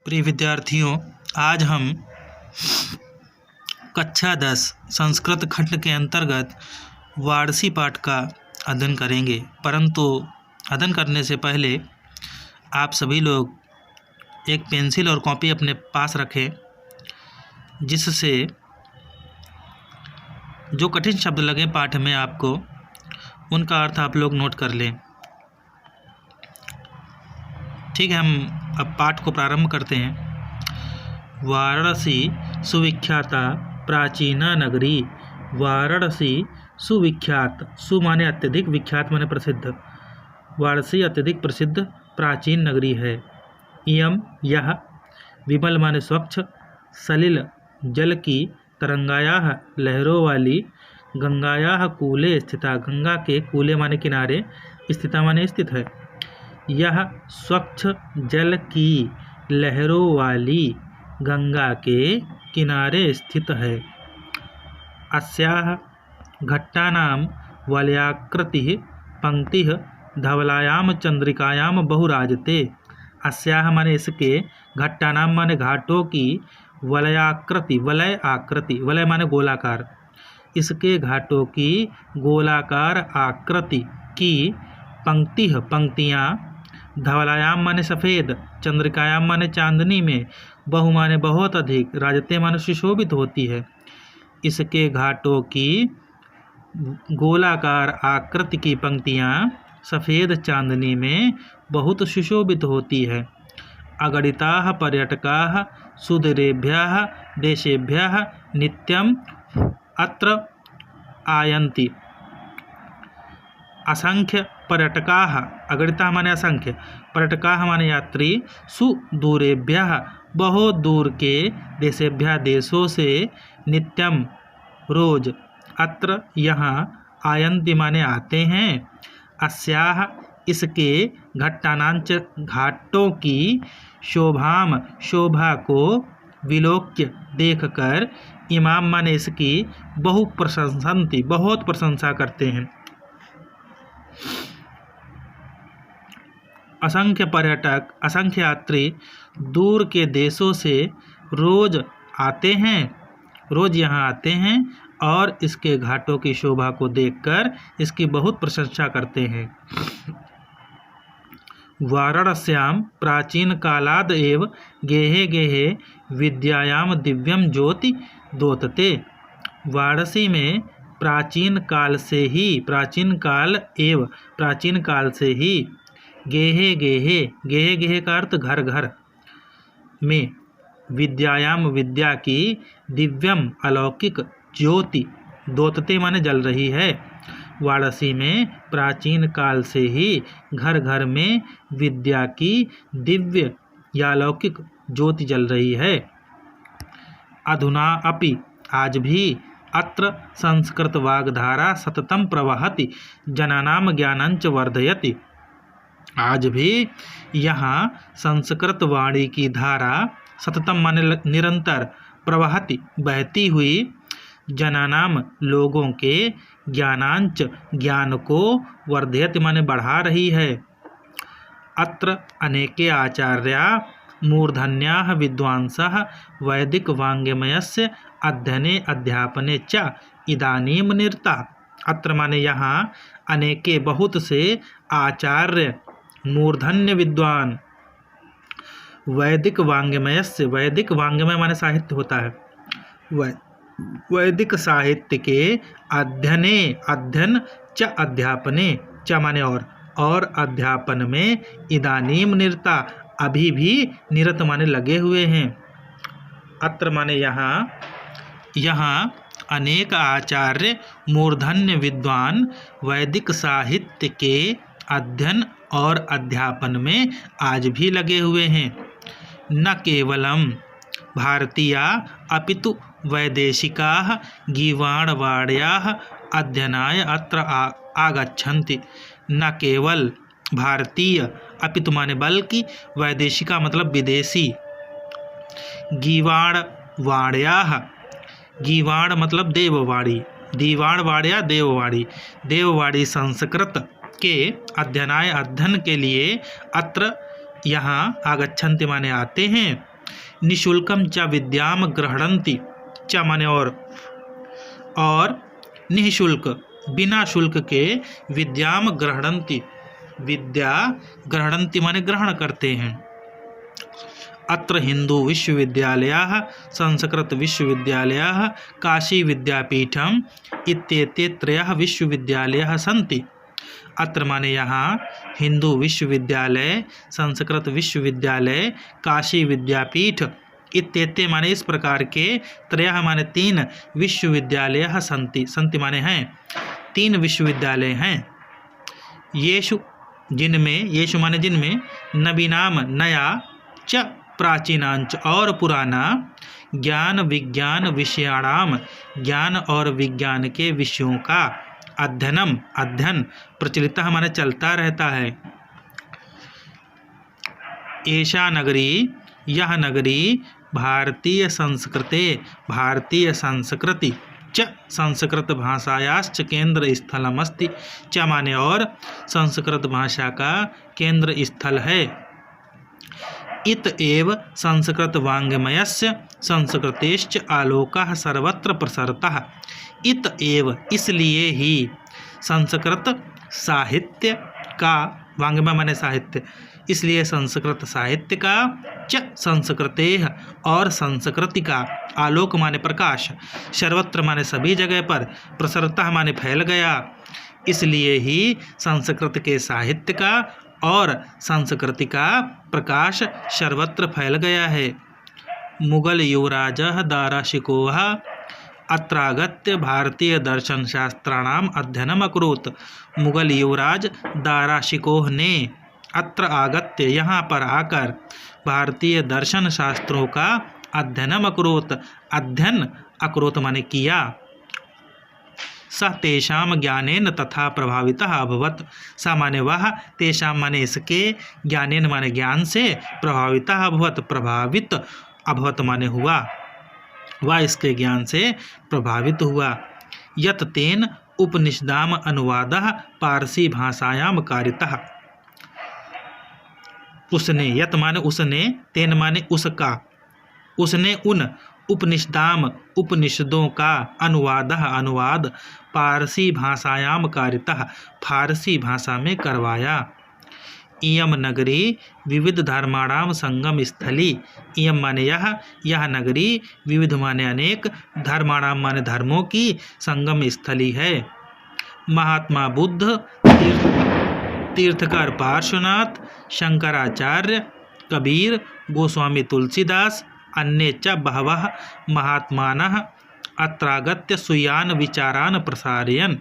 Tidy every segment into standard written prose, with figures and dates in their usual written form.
प्रिय विद्यार्थियों, आज हम कक्षा 10 संस्कृत खंड के अंतर्गत वार्षी पाठ का अध्ययन करेंगे। परंतु अध्ययन करने से पहले आप सभी लोग एक पेंसिल और कॉपी अपने पास रखें, जिससे जो कठिन शब्द लगे पाठ में आपको, उनका अर्थ आप लोग नोट कर लें। ठीक है, हम अब पाठ को प्रारंभ करते हैं। वाराणसी सुविख्याता प्राचीना नगरी। वाराणसी सुविख्यात, सु माने अत्यधिक, विख्यात माने प्रसिद्ध। वाराणसी अत्यधिक प्रसिद्ध प्राचीन नगरी है। इयम यह, विमल माने स्वच्छ, सलिल जल की, तरंगायाः लहरों वाली, गंगायाः कूले स्थिता, गंगा के कूले माने किनारे, स्थिता माने स्थित है। यह स्वच्छ जल की लहरों वाली गंगा के किनारे स्थित है। अस्याः घट्टानां वलयाकृतिः पंक्तिः धवलायां चंद्रिकायां बहुराजते। अस्याः माने इसके, घट्टानां माने घाटों की, वलयाकृति वलय आकृति, वलय माने गोलाकार, इसके घाटों की गोलाकार आकृति की, पंक्तिः पंक्तियाँ, धवलायाम माने सफ़ेद, चंद्रिकायाम माने चांदनी में, बहु माने बहुत अधिक, राजते माने सुशोभित होती है। इसके घाटों की गोलाकार आकृति की पंक्तियाँ सफ़ेद चांदनी में बहुत सुशोभित होती है। अगणिताः पर्यटकाः सुदूरेभ्यः देशेभ्यः नित्यम् अत्र आयन्ति। असंख्य पर्यटकाः, अगणिताः माने असंख्य, पर्यटकाः माने यात्री, सुदूरेभ्यः बहुत दूर के, देशेभ्यः देशों से, नित्यम रोज, अत्र यहाँ, आयन्ति माने आते हैं। अस्याः इसके, घट्टानांच घाटों की, शोभाम शोभा को, विलोक्य देखकर, इमाम माने इसकी, बहु प्रशंसन्ति बहुत प्रशंसा करते हैं। असंख्य पर्यटक, असंख्य यात्री दूर के देशों से रोज आते हैं, रोज यहाँ आते हैं और इसके घाटों की शोभा को देखकर इसकी बहुत प्रशंसा करते हैं। वाराणस्यां प्राचीन कालाद एव गेहे गेहे विद्यायाम दिव्यम ज्योति दोतते। वाराणसी में प्राचीन काल से ही, प्राचीन काल एव, प्राचीन काल से ही, गेहे गेहे, गेहे गेहे का अर्थ घर घर में, विद्यायाम विद्या की, दिव्यम अलौकिक, ज्योति, दोतते माने जल रही है। वाराणसी में प्राचीन काल से ही घर घर में विद्या की दिव्य या अलौकिक ज्योति जल रही है। अधुना अपि, आज भी, अत्र संस्कृत वाग्धारा सततम प्रवहति, जनानां ज्ञानंच वर्धयति। आज भी यहाँ संस्कृत वाणी की धारा, सततम माने निरंतर, प्रवहति बहती हुई, जनानाम लोगों के, ज्ञानांच ज्ञान को, वर्धयति माने बढ़ा रही है। अत्र अनेके आचार्या मूर्धन्याः विद्वांसः वैदिक वाङ्मयस्य अध्ययने अध्यापने च इदानीं निरता। अत्र माने यहाँ, अनेके बहुत से आचार्य, मूर्धन्य विद्वान, वैदिक वाङ्मयस्य, वैदिक वाङ्मय माने साहित्य होता है, वैदिक साहित्य के अध्ययने, अध्ययन च अध्यापने, च माने और अध्यापन में, इदानीम निरता अभी भी, निरत माने लगे हुए हैं। अत्र माने यहाँ, यहाँ अनेक आचार्य मूर्धन्य विद्वान वैदिक साहित्य के अध्ययन और अध्यापन में आज भी लगे हुए हैं। न केवलम भारतीया अपितु वैदेशिकाः गीर्वाणवाड्याः अध्ययनाय अत्र आगच्छन्ति। न केवल भारतीय, अपितु माने बल्कि, वैदेशिका मतलब विदेशी, गीर्वाणवाड्याः, गीर्वाण मतलब देववाड़ी, दीवाणवाड्या देववाड़ी, देववाड़ी संस्कृत के अध्ययनाय अध्ययन के लिए, अत्र यहाँ, आगच्छन्ति माने आते हैं, निःशुल्कम च विद्याम गृह्णन्ति च माने और निःशुल्क बिना शुल्क के विद्याम गृह्णन्ति विद्या गृह्णन्ति माने ग्रहण करते हैं। अत्र हिंदू विश्वविद्यालयाः संस्कृत विश्वविद्यालयाः काशी विद्यापीठम इत्येते त्रयः विश्वविद्यालयाः सन्ति। अत्र माने यहाँ हिंदू विश्वविद्यालय संस्कृत विश्वविद्यालय काशी विद्यापीठ इत्येते माने इस प्रकार के त्रयः माने 3 विश्वविद्यालयाः सन्ति। सन्ति माने हैं 3 विश्वविद्यालय हैं। येषु माने जिनमें नवीनाम नया च प्राचीनांच और पुराना ज्ञान विज्ञान विषयाणाम ज्ञान और विज्ञान के विषयों का अध्ययन प्रचलित माने चलता रहता है। एषा नगरी यह नगरी भारतीय संस्कृति च संस्कृत भाषायाश्च केंद्र स्थलमस्ति च माने और संस्कृत भाषा का केंद्र स्थल है। इत एव संस्कृत वाङ्मयस्य संस्कृतेश्च आलोकः सर्वत्र प्रसरतः। इत एव इसलिए ही संस्कृत साहित्य का वाङ्मय माने साहित्य इसलिए संस्कृत साहित्य का च संस्कृतेः और संस्कृति का आलोक माने प्रकाश सर्वत्र माने सभी जगह पर प्रसरतः माने फैल गया। इसलिए ही संस्कृत के साहित्य का और संस्कृति का प्रकाश सर्वत्र फैल गया है। मुगल युवराजः दाराशिकोह अत्रागत्य भारतीय दर्शन शास्त्राणाम अध्ययनम अकरोत्। मुगल युवराज दाराशिकोह ने अत्र आगत्य यहाँ पर आकर भारतीय दर्शन शास्त्रों का अध्ययनम अकरोत् अध्ययन अकरोत् माने किया। स तेषाम ज्ञानेन तथा प्रभावितः अभवत्। स माने वह तेषाम माने इसके ज्ञानेन माने ज्ञान से प्रभावितः अभवत् प्रभावित अभवत् माने हुआ वह इसके ज्ञान से प्रभावित हुआ। यत तेन उपनिषदाम अनुवादः पारसी भाषायाम कारितः। उसने यत माने उसने तेन माने उसका उसने उन उपनिषदाम उपनिषदों का अनुवाद पारसी भाषायाम कारितः फारसी भाषा में करवाया। इयम नगरी विविध धर्माणाम संगम स्थली। इयम माने यह नगरी विविध माने अनेक धर्माणाम माने धर्मों की संगम स्थली है। महात्मा बुद्ध तीर्थकर पार्श्वनाथ शंकराचार्य कबीर गोस्वामी तुलसीदास अन्ये च बहवः महात्मानः अत्रागत्य स्वीयान् विचारान् प्रसारयन्।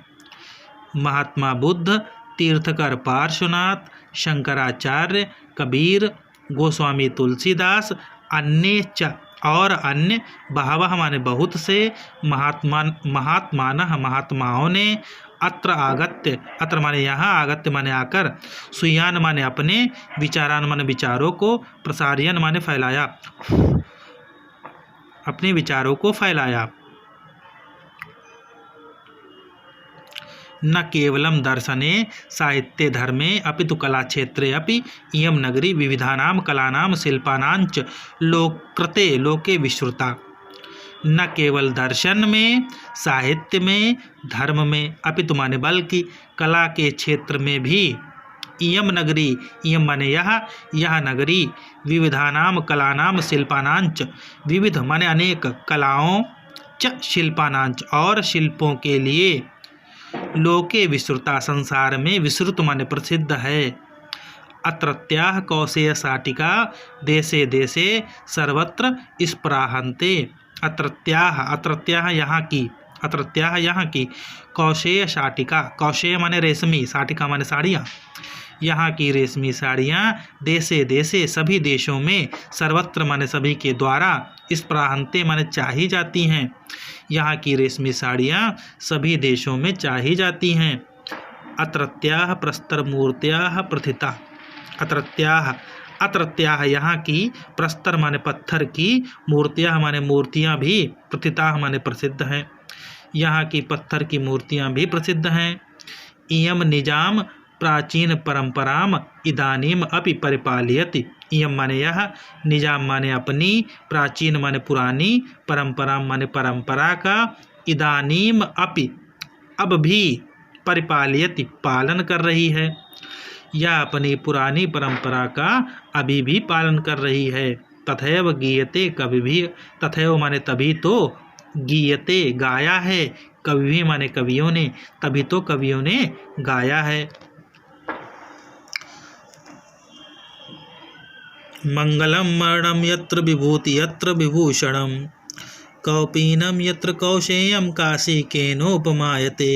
महात्मा बुद्ध तीर्थकर पार्श्वनाथ शंकराचार्य कबीर गोस्वामी तुलसीदास अन्ये च और अन्य बहवः माने बहुत से महात्मानः महात्माओं ने अत्र आगत्य अत्र माने यहाँ आगत्य माने आकर स्वीयान माने अपने विचारान माने विचारों को प्रसारयन माने फैलाया अपने विचारों को फैलाया। न केवलं दर्शने साहित्ये धर्मे अपितु कलाक्षेत्रे अपि इयं नगरी विविधानां कलानां शिल्पानांच लोककृते लोके विश्रुता। न केवल दर्शन में साहित्य में धर्म में अपितु माने बल्कि कला के क्षेत्र में भी इयम नगरी इयम माने यह नगरी विविधानाम कलानाम शिल्पानांच विविध माने अनेक कलाओं च शिल्पानांच और शिल्पों के लिए लोके विश्रुता संसार में विश्रुत माने प्रसिद्ध है। अत्रत्याः कौशेय शाटिका देशे देशे सर्वत्र स्पृहन्ते। अत्रत्याः यहाँ की कौशेय शाटिका कौशेय माने रेशमी शाटिका माने साड़ियाँ यहाँ की रेशमी साड़ियाँ देशे देशे सभी देशों में सर्वत्र माने सभी के द्वारा स्पृहन्ते माने चाही जाती हैं। यहाँ की रेशमी साड़ियाँ सभी देशों में चाही जाती हैं। अत्रत्याः प्रस्तर मूर्त्याः प्रथिता अत्रत्याः यहाँ की प्रस्तर माने पत्थर की मूर्तियाँ माने मूर्तियाँ भी प्रथिता माने प्रसिद्ध हैं। यहाँ की पत्थर की मूर्तियाँ भी प्रसिद्ध हैं। इयम निजाम प्राचीन परंपराम इदानीम अपि परिपालयति। इयम माने यह, निजाम माने अपनी, प्राचीन माने पुरानी, परंपरा माने परंपरा का, इदानीम अपि अब भी, परिपालयति पालन कर रही है, यह अपनी पुरानी परंपरा का अभी भी पालन कर रही है। तथैव गीयते कभी भी, तथैव माने तभी तो, गीयते गाया है, कवि भी माने कवियों ने, तभी तो कवियों ने गाया है। मंगलम मरणम यत्र विभूति यत्र विभूषणम, कौपीनम यत्र कौशेयम काशी केनोपमायते।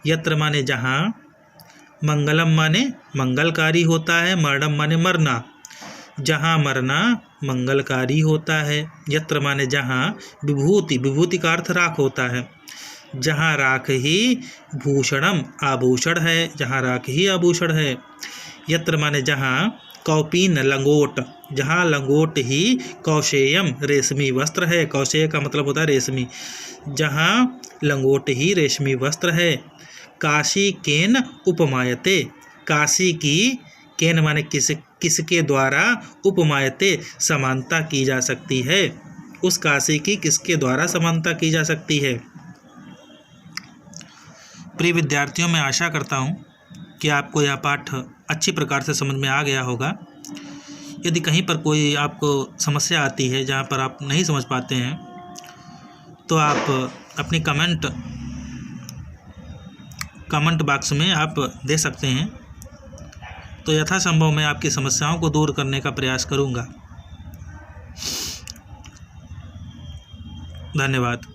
यत्र माने जहाँ, मंगलम माने मंगलकारी होता है, मरणम माने मरना, जहाँ मरना मंगलकारी होता है। यत्र माने जहाँ, विभूति, विभूति का अर्थ राख होता है, जहाँ राख ही भूषणम आभूषण है, जहाँ राख ही आभूषण है। यत्र माने जहाँ, कौपीन लंगोट, जहाँ लंगोट ही, कौशेयम रेशमी वस्त्र है, कौशेय का मतलब होता है रेशमी, जहाँ लंगोट ही रेशमी वस्त्र है। काशी केन उपमायते, काशी की, केन माने किसके द्वारा, उपमायते समानता की जा सकती है, उस काशी की किसके द्वारा समानता की जा सकती है। प्रिय विद्यार्थियों, मैं आशा करता हूँ कि आपको यह पाठ अच्छी प्रकार से समझ में आ गया होगा। यदि कहीं पर कोई आपको समस्या आती है जहाँ पर आप नहीं समझ पाते हैं, तो आप अपनी कमेंट बॉक्स में आप दे सकते हैं, तो यथासंभव मैं आपकी समस्याओं को दूर करने का प्रयास करूँगा। धन्यवाद।